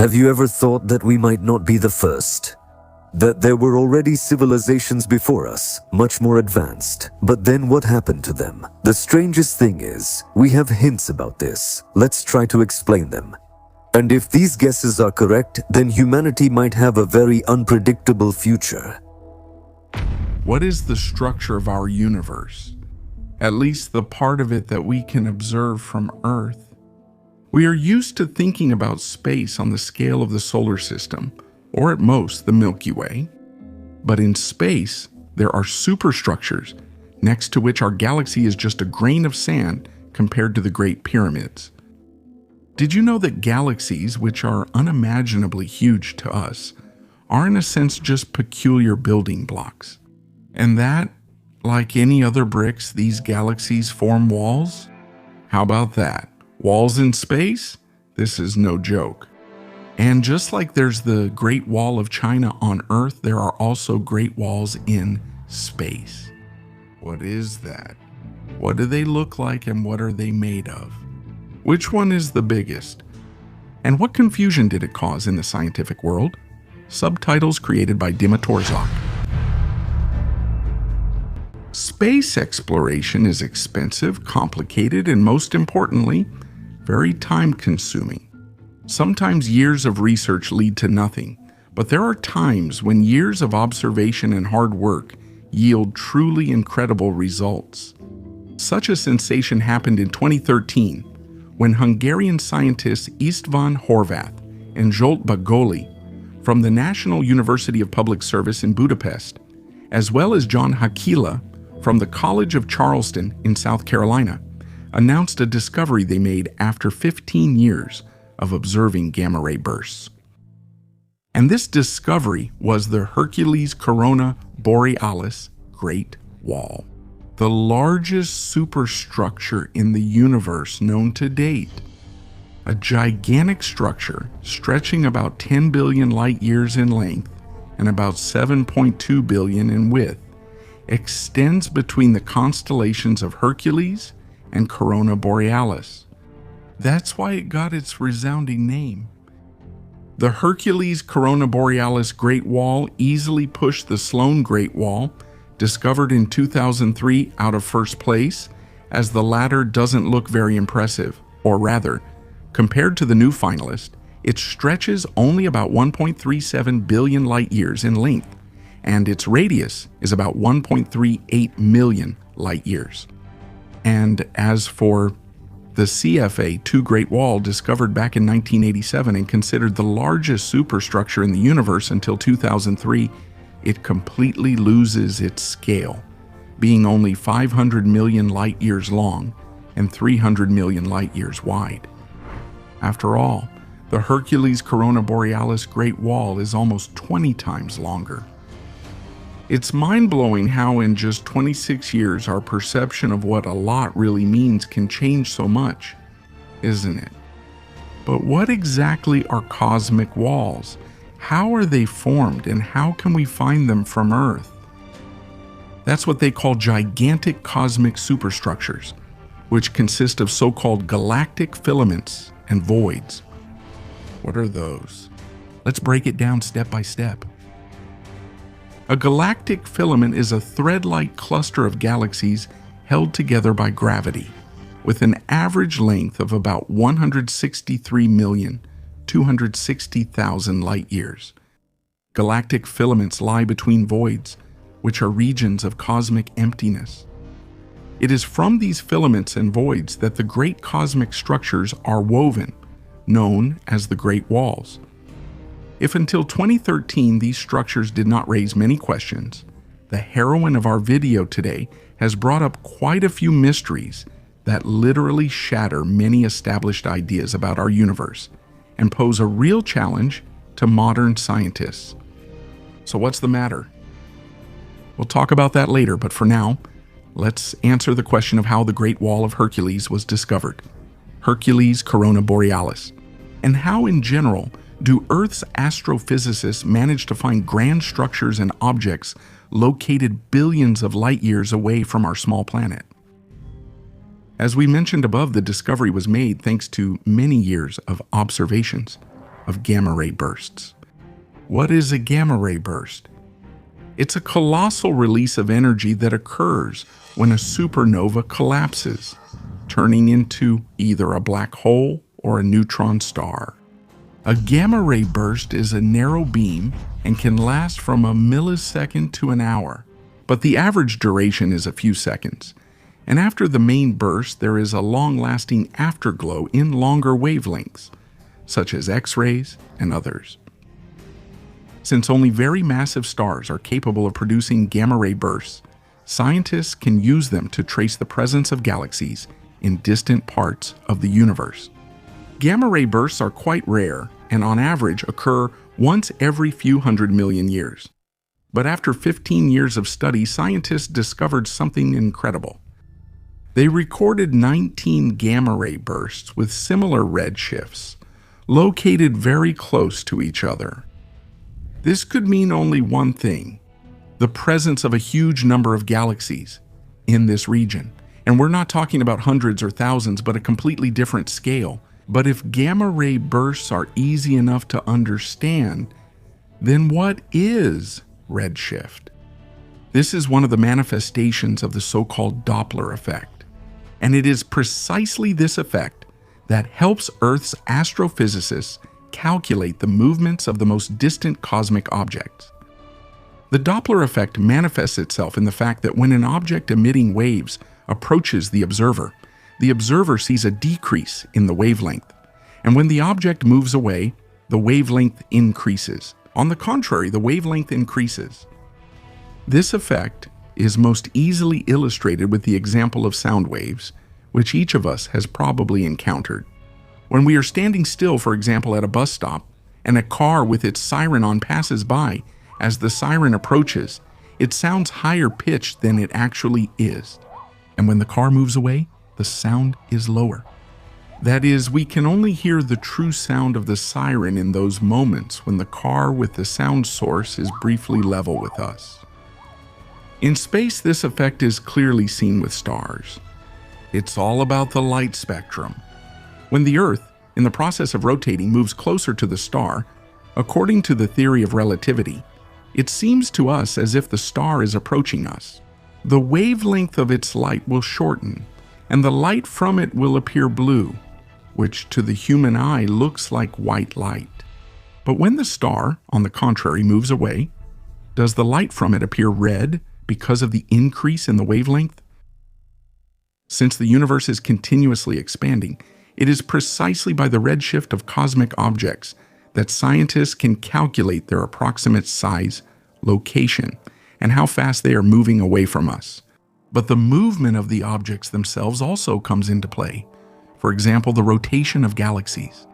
Have you ever thought that we might not be the first? That there were already civilizations before us, much more advanced. But then what happened to them? The strangest thing is, we have hints about this. Let's try to explain them. And if these guesses are correct, then humanity might have a very unpredictable future. What is the structure of our universe? At least the part of it that we can observe from Earth. We are used to thinking about space on the scale of the solar system, or at most the Milky Way. But in space, there are superstructures, next to which our galaxy is just a grain of sand compared to the Great Pyramids. Did you know that galaxies, which are unimaginably huge to us, are in a sense just peculiar building blocks? And that, like any other bricks, these galaxies form walls? How about that? Walls in space? This is no joke. And just like there's the Great Wall of China on Earth, there are also Great Walls in space. What is that? What do they look like and what are they made of? Which one is the biggest? And what confusion did it cause in the scientific world? Subtitles created by Dima Torzak. Space exploration is expensive, complicated, and most importantly, very time-consuming. Sometimes years of research lead to nothing, but there are times when years of observation and hard work yield truly incredible results. Such a sensation happened in 2013 when Hungarian scientists István Horváth and Zsolt Bagoli from the National University of Public Service in Budapest, as well as John Hakila from the College of Charleston in South Carolina, announced a discovery they made after 15 years of observing gamma-ray bursts. And this discovery was the Hercules Corona Borealis Great Wall, the largest superstructure in the universe known to date. A gigantic structure stretching about 10 billion light years in length and about 7.2 billion in width extends between the constellations of Hercules and Corona Borealis. That's why it got its resounding name. The Hercules Corona Borealis Great Wall easily pushed the Sloan Great Wall, discovered in 2003, out of first place, as the latter doesn't look very impressive, or rather, compared to the new finalist, it stretches only about 1.37 billion light years in length, and its radius is about 1.38 million light years. And as for the CFA 2 Great Wall, discovered back in 1987 and considered the largest superstructure in the universe until 2003, it completely loses its scale, being only 500 million light years long and 300 million light years wide. After all, the Hercules Corona Borealis Great Wall is almost 20 times longer. It's mind-blowing how in just 26 years our perception of what a lot really means can change so much, isn't it? But what exactly are cosmic walls? How are they formed and how can we find them from Earth? That's what they call gigantic cosmic superstructures, which consist of so-called galactic filaments and voids. What are those? Let's break it down step by step. A galactic filament is a thread-like cluster of galaxies held together by gravity, with an average length of about 163,260,000 light years. Galactic filaments lie between voids, which are regions of cosmic emptiness. It is from these filaments and voids that the great cosmic structures are woven, known as the Great Walls. If until 2013 these structures did not raise many questions, the heroine of our video today has brought up quite a few mysteries that literally shatter many established ideas about our universe and pose a real challenge to modern scientists. So what's the matter? We'll talk about that later, but for now, let's answer the question of how the Great Wall of Hercules was discovered, Hercules Corona Borealis, and how in general do Earth's astrophysicists manage to find grand structures and objects located billions of light years away from our small planet? As we mentioned above, the discovery was made thanks to many years of observations, of gamma-ray bursts. What is a gamma-ray burst? It's a colossal release of energy that occurs when a supernova collapses, turning into either a black hole or a neutron star. A gamma-ray burst is a narrow beam and can last from a millisecond to an hour, but the average duration is a few seconds. And after the main burst, there is a long-lasting afterglow in longer wavelengths, such as X-rays and others. Since only very massive stars are capable of producing gamma-ray bursts, scientists can use them to trace the presence of galaxies in distant parts of the universe. Gamma-ray bursts are quite rare and on average occur once every few 100 million years. But after 15 years of study, scientists discovered something incredible. They recorded 19 gamma-ray bursts with similar redshifts, located very close to each other. This could mean only one thing: the presence of a huge number of galaxies in this region. And we're not talking about hundreds or thousands, but a completely different scale. But if gamma-ray bursts are easy enough to understand, then what is redshift? This is one of the manifestations of the so-called Doppler effect. And it is precisely this effect that helps Earth's astrophysicists calculate the movements of the most distant cosmic objects. The Doppler effect manifests itself in the fact that when an object emitting waves approaches the observer sees a decrease in the wavelength. And when the object moves away, the wavelength increases. On the contrary, the wavelength increases. This effect is most easily illustrated with the example of sound waves, which each of us has probably encountered. When we are standing still, for example, at a bus stop, and a car with its siren on passes by, as the siren approaches, it sounds higher pitched than it actually is. And when the car moves away, the sound is lower. That is, we can only hear the true sound of the siren in those moments when the car with the sound source is briefly level with us. In space, this effect is clearly seen with stars. It's all about the light spectrum. When the Earth, in the process of rotating, moves closer to the star, according to the theory of relativity, it seems to us as if the star is approaching us. The wavelength of its light will shorten, and the light from it will appear blue, which to the human eye looks like white light. But when the star, on the contrary, moves away, does the light from it appear red because of the increase in the wavelength? Since the universe is continuously expanding, it is precisely by the redshift of cosmic objects that scientists can calculate their approximate size, location, and how fast they are moving away from us. But the movement of the objects themselves also comes into play. For example, the rotation of galaxies.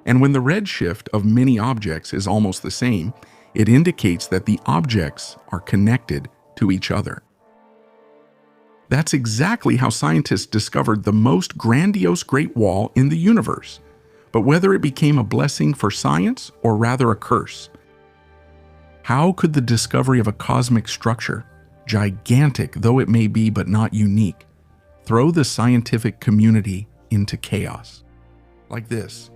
And when the redshift of many objects is almost the same, it indicates that the objects are connected to each other. That's exactly how scientists discovered the most grandiose Great Wall in the universe. But whether it became a blessing for science or rather a curse, how could the discovery of a cosmic structure, gigantic though it may be but not unique, throw the scientific community into chaos? Like this.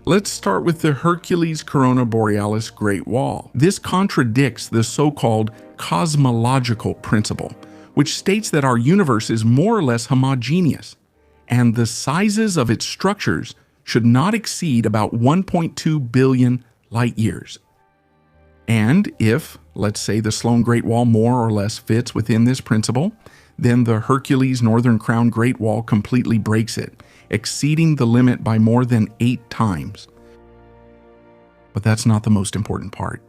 Let's start with the Hercules Corona Borealis Great Wall. This contradicts the so-called cosmological principle, which states that our universe is more or less homogeneous, and the sizes of its structures should not exceed about 1.2 billion light years. And if, let's say, the Sloan Great Wall more or less fits within this principle, then the Hercules Northern Crown Great Wall completely breaks it, exceeding the limit by more than 8 times. But that's not the most important part.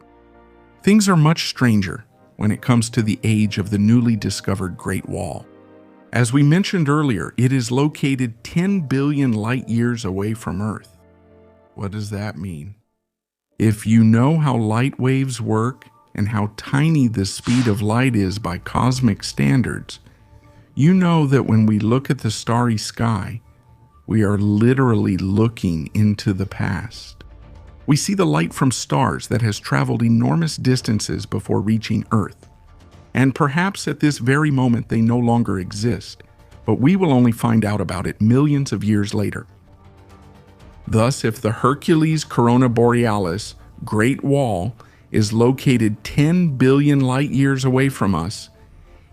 Things are much stranger when it comes to the age of the newly discovered Great Wall. As we mentioned earlier, it is located 10 billion light years away from Earth. What does that mean? If you know how light waves work and how tiny the speed of light is by cosmic standards, you know that when we look at the starry sky, we are literally looking into the past. We see the light from stars that has traveled enormous distances before reaching Earth. And perhaps at this very moment they no longer exist, but we will only find out about it millions of years later. Thus, if the Hercules Corona Borealis Great Wall is located 10 billion light years away from us,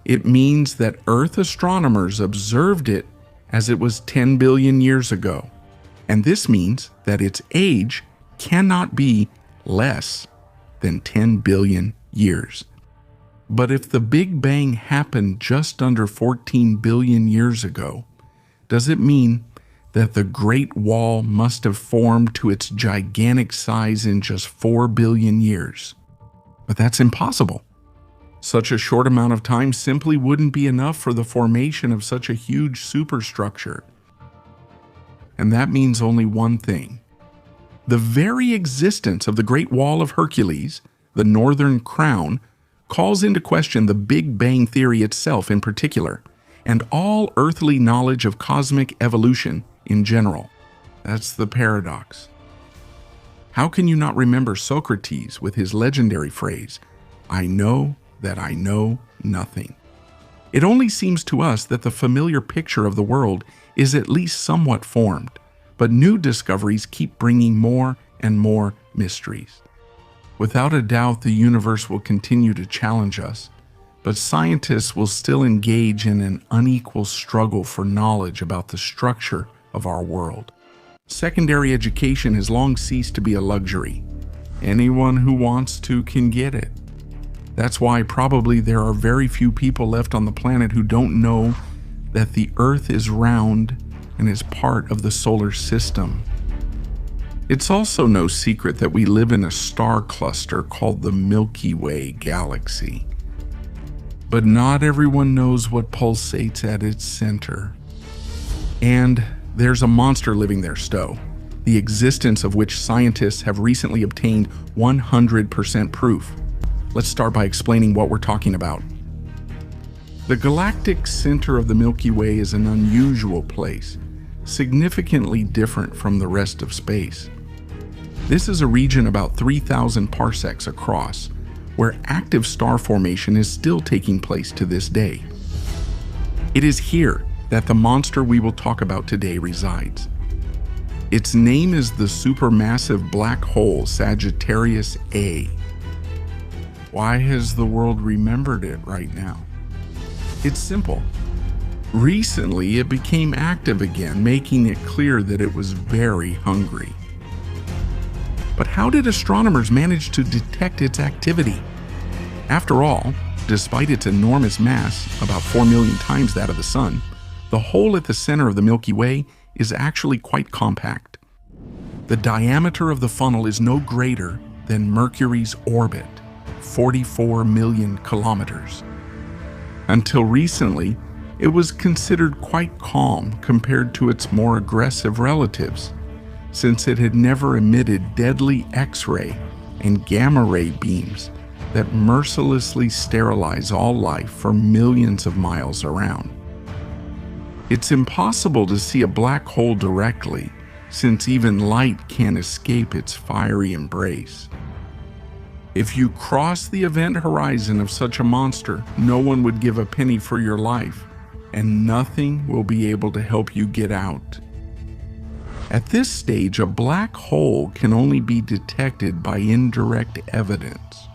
it means that Earth astronomers observed it as it was 10 billion years ago. And this means that its age cannot be less than 10 billion years. But if the Big Bang happened just under 14 billion years ago, does it mean that the Great Wall must have formed to its gigantic size in just 4 billion years? But that's impossible. Such a short amount of time simply wouldn't be enough for the formation of such a huge superstructure. And that means only one thing. The very existence of the Great Wall of Hercules, the Northern Crown, calls into question the Big Bang Theory itself in particular, and all earthly knowledge of cosmic evolution in general. That's the paradox. How can you not remember Socrates with his legendary phrase, "I know that I know nothing"? It only seems to us that the familiar picture of the world is at least somewhat formed, but new discoveries keep bringing more and more mysteries. Without a doubt, the universe will continue to challenge us, but scientists will still engage in an unequal struggle for knowledge about the structure of our world. Secondary education has long ceased to be a luxury. Anyone who wants to can get it. That's why probably there are very few people left on the planet who don't know that the Earth is round and is part of the solar system. It's also no secret that we live in a star cluster called the Milky Way galaxy. But not everyone knows what pulsates at its center. And there's a monster living there, Stowe, the existence of which scientists have recently obtained 100% proof. Let's start by explaining what we're talking about. The galactic center of the Milky Way is an unusual place, significantly different from the rest of space. This is a region about 3,000 parsecs across, where active star formation is still taking place to this day. It is here that the monster we will talk about today resides. Its name is the supermassive black hole Sagittarius A. Why has the world remembered it right now? It's simple. Recently, it became active again, making it clear that it was very hungry. But how did astronomers manage to detect its activity? After all, despite its enormous mass, about 4 million times that of the Sun, the hole at the center of the Milky Way is actually quite compact. The diameter of the funnel is no greater than Mercury's orbit, 44 million kilometers. Until recently, it was considered quite calm compared to its more aggressive relatives, since it had never emitted deadly X-ray and gamma-ray beams that mercilessly sterilize all life for millions of miles around. It's impossible to see a black hole directly, since even light can't escape its fiery embrace. If you cross the event horizon of such a monster, no one would give a penny for your life, and nothing will be able to help you get out. At this stage, a black hole can only be detected by indirect evidence.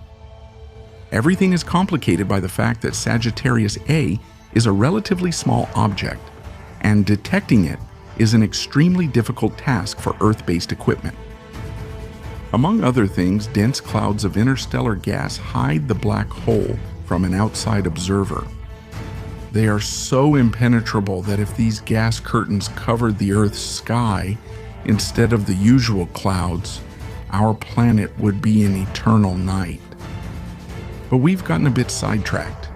Everything is complicated by the fact that Sagittarius A is a relatively small object, and detecting it is an extremely difficult task for Earth-based equipment. Among other things, dense clouds of interstellar gas hide the black hole from an outside observer. They are so impenetrable that if these gas curtains covered the Earth's sky instead of the usual clouds, our planet would be in eternal night. But we've gotten a bit sidetracked.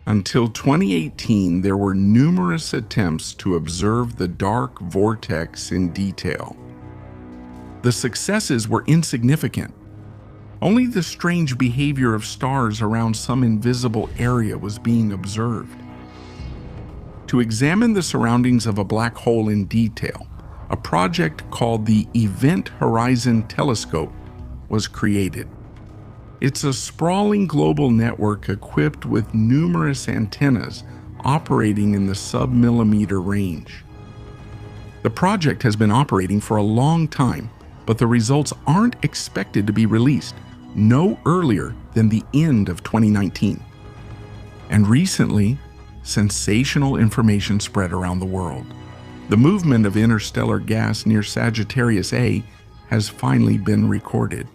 Until 2018, there were numerous attempts to observe the dark vortex in detail. The successes were insignificant. Only the strange behavior of stars around some invisible area was being observed. To examine the surroundings of a black hole in detail, a project called the Event Horizon Telescope was created. It's a sprawling global network equipped with numerous antennas operating in the sub-millimeter range. The project has been operating for a long time, but the results aren't expected to be released no earlier than the end of 2019. And recently, sensational information spread around the world. The movement of interstellar gas near Sagittarius A has finally been recorded.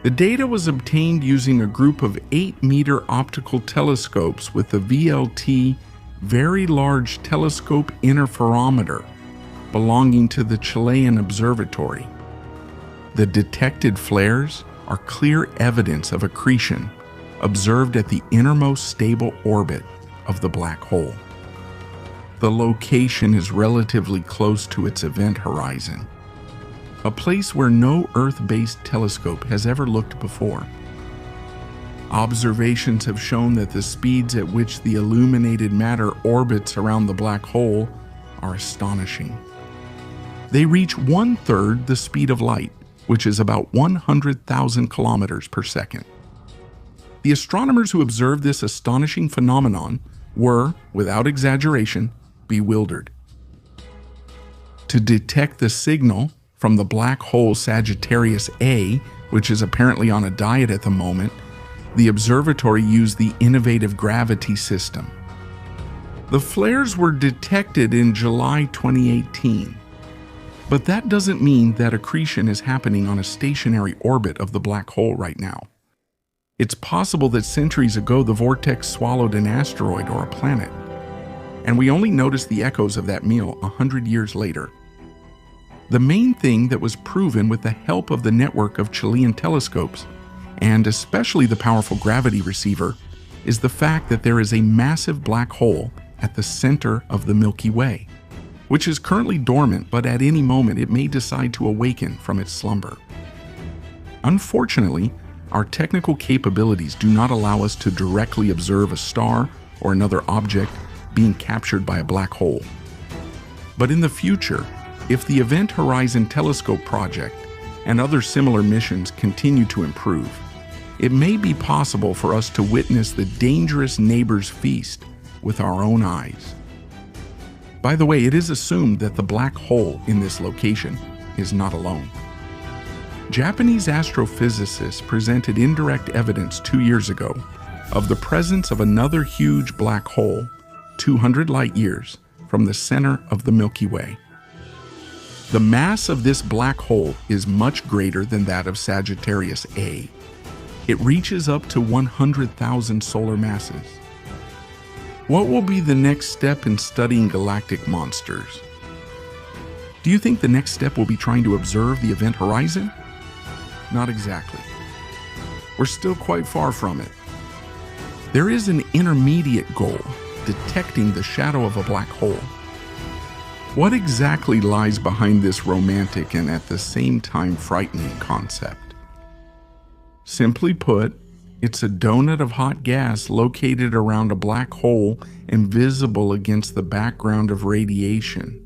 The data was obtained using a group of 8-meter optical telescopes with the VLT Very Large Telescope Interferometer belonging to the Chilean Observatory. The detected flares are clear evidence of accretion observed at the innermost stable orbit of the black hole. The location is relatively close to its event horizon, a place where no Earth-based telescope has ever looked before. Observations have shown that the speeds at which the illuminated matter orbits around the black hole are astonishing. They reach 1/3 the speed of light, which is about 100,000 kilometers per second. The astronomers who observed this astonishing phenomenon were, without exaggeration, bewildered. To detect the signal from the black hole Sagittarius A, which is apparently on a diet at the moment, the observatory used the innovative gravity system. The flares were detected in July 2018, but that doesn't mean that accretion is happening on a stationary orbit of the black hole right now. It's possible that centuries ago the vortex swallowed an asteroid or a planet, and we only noticed the echoes of that meal 100 years later. The main thing that was proven with the help of the network of Chilean telescopes, and especially the powerful gravity receiver, is the fact that there is a massive black hole at the center of the Milky Way, which is currently dormant, but at any moment it may decide to awaken from its slumber. Unfortunately, our technical capabilities do not allow us to directly observe a star or another object being captured by a black hole. But in the future, if the Event Horizon Telescope project and other similar missions continue to improve, it may be possible for us to witness the dangerous neighbor's feast with our own eyes. By the way, it is assumed that the black hole in this location is not alone. Japanese astrophysicists presented indirect evidence 2 years ago of the presence of another huge black hole 200 light years from the center of the Milky Way. The mass of this black hole is much greater than that of Sagittarius A. It reaches up to 100,000 solar masses. What will be the next step in studying galactic monsters? Do you think the next step will be trying to observe the event horizon? Not exactly. We're still quite far from it. There is an intermediate goal, detecting the shadow of a black hole. What exactly lies behind this romantic and at the same time frightening concept? Simply put, it's a donut of hot gas located around a black hole and visible against the background of radiation.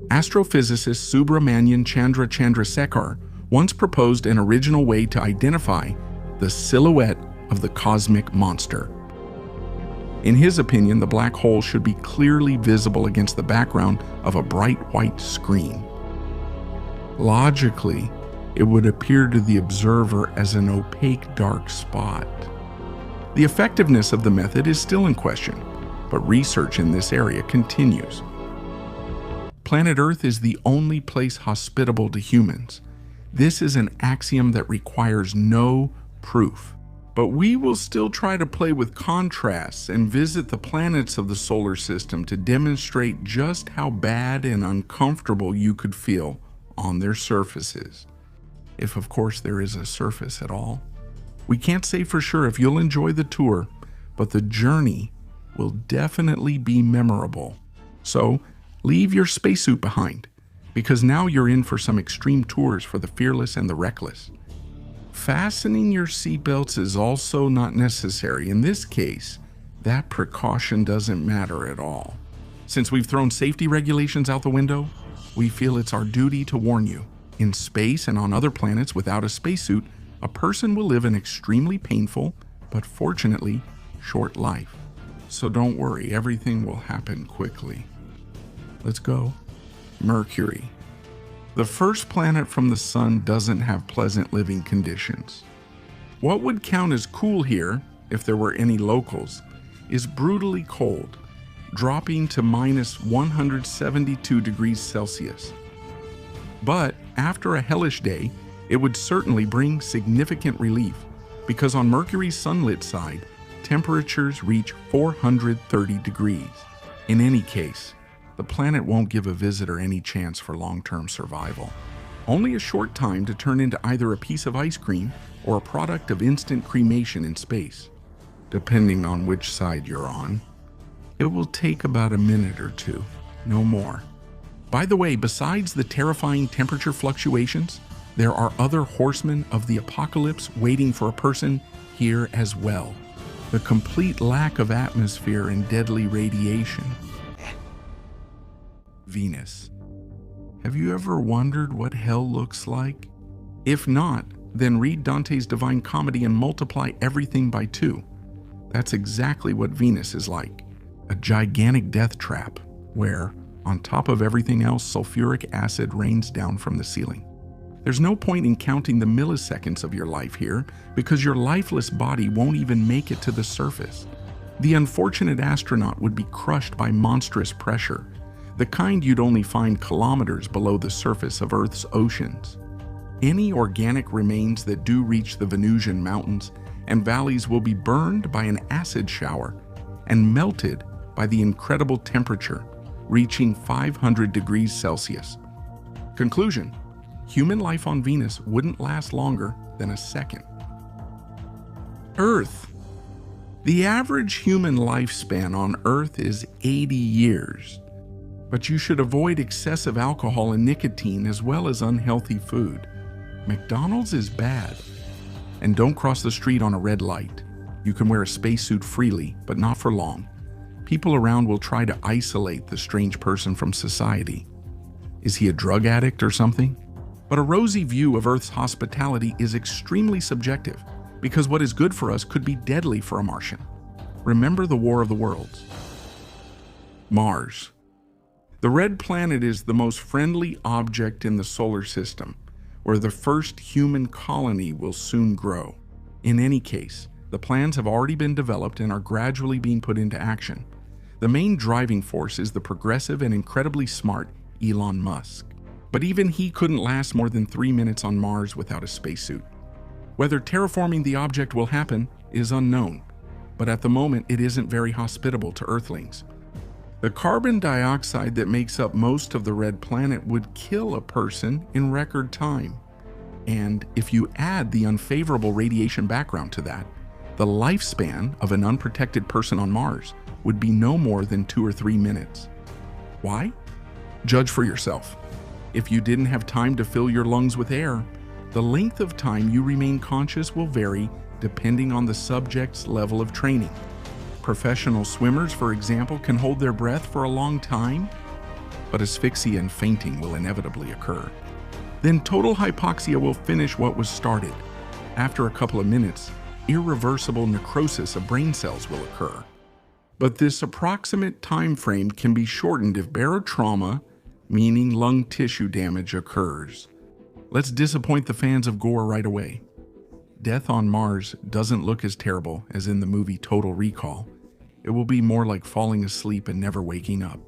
Astrophysicist Subramanian Chandrasekhar once proposed an original way to identify the silhouette of the cosmic monster. In his opinion, the black hole should be clearly visible against the background of a bright white screen. Logically, it would appear to the observer as an opaque dark spot. The effectiveness of the method is still in question, but research in this area continues. Planet Earth is the only place hospitable to humans. This is an axiom that requires no proof. But we will still try to play with contrasts and visit the planets of the solar system to demonstrate just how bad and uncomfortable you could feel on their surfaces. If, of course, there is a surface at all. We can't say for sure if you'll enjoy the tour, but the journey will definitely be memorable. So, leave your spacesuit behind, because now you're in for some extreme tours for the fearless and the reckless. Fastening your seatbelts is also not necessary. In this case, that precaution doesn't matter at all. Since we've thrown safety regulations out the window, we feel it's our duty to warn you. In space and on other planets without a spacesuit, a person will live an extremely painful, but fortunately, short life. So don't worry, everything will happen quickly. Let's go. Mercury. The first planet from the Sun doesn't have pleasant living conditions. What would count as cool here, if there were any locals, is brutally cold, dropping to minus 172 degrees Celsius. But after a hellish day, it would certainly bring significant relief, because on Mercury's sunlit side, temperatures reach 430 degrees. In any case, the planet won't give a visitor any chance for long-term survival. Only a short time to turn into either a piece of ice cream or a product of instant cremation in space, depending on which side you're on. It will take about a minute or two, no more. By the way, besides the terrifying temperature fluctuations, there are other horsemen of the apocalypse waiting for a person here as well. The complete lack of atmosphere and deadly radiation. Venus. Have you ever wondered what hell looks like? If not, then read Dante's Divine Comedy and multiply everything by 2. That's exactly what Venus is like. A gigantic death trap where, on top of everything else, sulfuric acid rains down from the ceiling. There's no point in counting the milliseconds of your life here because your lifeless body won't even make it to the surface. The unfortunate astronaut would be crushed by monstrous pressure, the kind you'd only find kilometers below the surface of Earth's oceans. Any organic remains that do reach the Venusian mountains and valleys will be burned by an acid shower and melted by the incredible temperature reaching 500 degrees Celsius. Conclusion: human life on Venus wouldn't last longer than a second. Earth. The average human lifespan on Earth is 80 years. But you should avoid excessive alcohol and nicotine as well as unhealthy food. McDonald's is bad. And don't cross the street on a red light. You can wear a spacesuit freely, but not for long. People around will try to isolate the strange person from society. Is he a drug addict or something? But a rosy view of Earth's hospitality is extremely subjective, because what is good for us could be deadly for a Martian. Remember the War of the Worlds. Mars. The red planet is the most friendly object in the solar system, where the first human colony will soon grow. In any case, the plans have already been developed and are gradually being put into action. The main driving force is the progressive and incredibly smart Elon Musk. But even he couldn't last more than 3 minutes on Mars without a spacesuit. Whether terraforming the object will happen is unknown, but at the moment it isn't very hospitable to Earthlings. The carbon dioxide that makes up most of the red planet would kill a person in record time. And if you add the unfavorable radiation background to that, the lifespan of an unprotected person on Mars would be no more than 2 or 3 minutes. Why? Judge for yourself. If you didn't have time to fill your lungs with air, the length of time you remain conscious will vary depending on the subject's level of training. Professional swimmers, for example, can hold their breath for a long time, but asphyxia and fainting will inevitably occur. Then total hypoxia will finish what was started. After a couple of minutes, irreversible necrosis of brain cells will occur. But this approximate time frame can be shortened if barotrauma, meaning lung tissue damage, occurs. Let's disappoint the fans of gore right away. Death on Mars doesn't look as terrible as in the movie Total Recall. It will be more like falling asleep and never waking up.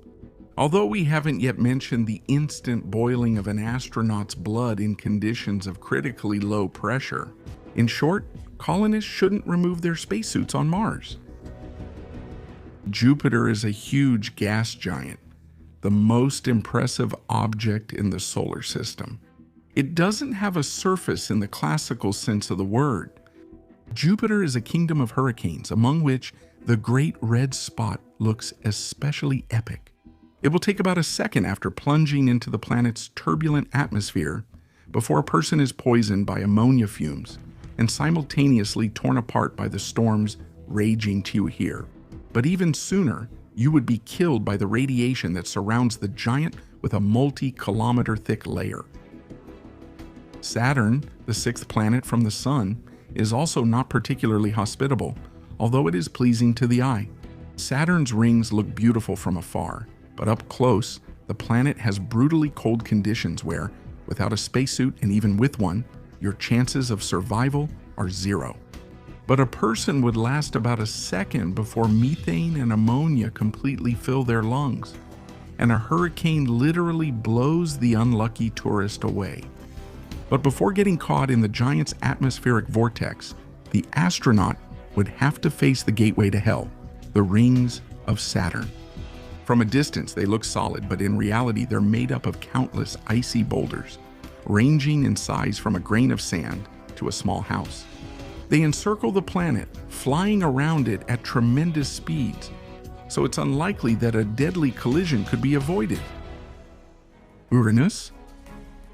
Although we haven't yet mentioned the instant boiling of an astronaut's blood in conditions of critically low pressure. In short, colonists shouldn't remove their spacesuits on Mars. Jupiter is a huge gas giant, the most impressive object in the solar system. It doesn't have a surface in the classical sense of the word. Jupiter is a kingdom of hurricanes, among which the Great Red Spot looks especially epic. It will take about a second after plunging into the planet's turbulent atmosphere before a person is poisoned by ammonia fumes and simultaneously torn apart by the storms raging to you here. But even sooner, you would be killed by the radiation that surrounds the giant with a multi-kilometer thick layer. Saturn, the 6th planet from the Sun, is also not particularly hospitable, although it is pleasing to the eye. Saturn's rings look beautiful from afar, but up close, The planet has brutally cold conditions where, without a spacesuit and even with one, your chances of survival are zero. But a person would last about a second before methane and ammonia completely fill their lungs, and a hurricane literally blows the unlucky tourist away. But before getting caught in the giant's atmospheric vortex, the astronaut would have to face the gateway to hell, the rings of Saturn. From a distance, they look solid, but in reality, they're made up of countless icy boulders, ranging in size from a grain of sand to a small house. They encircle the planet, flying around it at tremendous speeds, so it's unlikely that a deadly collision could be avoided. Uranus?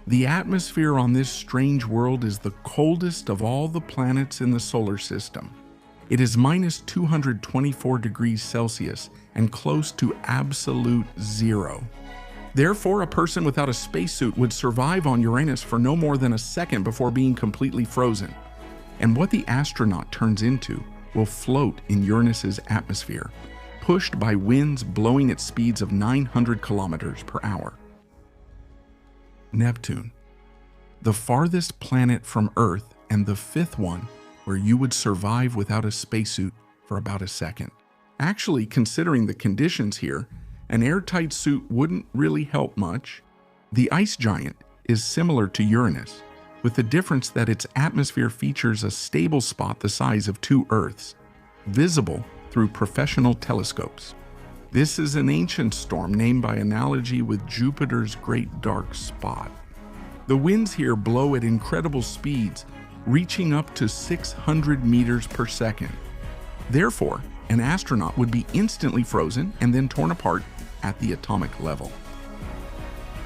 The atmosphere on this strange world is the coldest of all the planets in the solar system. It is minus 224 degrees Celsius and close to absolute zero. Therefore, a person without a spacesuit would survive on Uranus for no more than a second before being completely frozen. And what the astronaut turns into will float in Uranus's atmosphere, pushed by winds blowing at speeds of 900 kilometers per hour. Neptune, the farthest planet from Earth and the fifth one where you would survive without a spacesuit for about a second. Actually, considering the conditions here, an airtight suit wouldn't really help much. The ice giant is similar to Uranus, with the difference that its atmosphere features a stable spot the size of 2 Earths, visible through professional telescopes. This is an ancient storm named by analogy with Jupiter's great dark spot. The winds here blow at incredible speeds, reaching up to 600 meters per second. Therefore, an astronaut would be instantly frozen and then torn apart at the atomic level.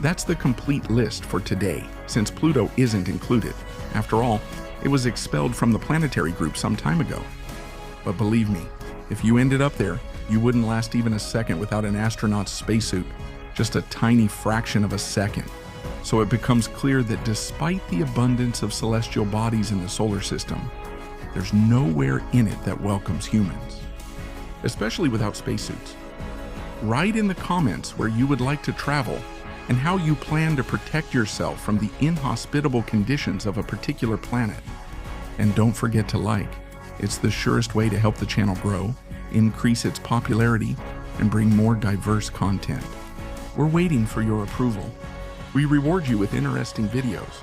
That's the complete list for today, since Pluto isn't included. After all, it was expelled from the planetary group some time ago. But believe me, if you ended up there, you wouldn't last even a second without an astronaut's spacesuit, just a tiny fraction of a second. So it becomes clear that despite the abundance of celestial bodies in the solar system, there's nowhere in it that welcomes humans, especially without spacesuits. Write in the comments where you would like to travel and how you plan to protect yourself from the inhospitable conditions of a particular planet. And don't forget to like. It's the surest way to help the channel grow, increase its popularity, and bring more diverse content. We're waiting for your approval. We reward you with interesting videos.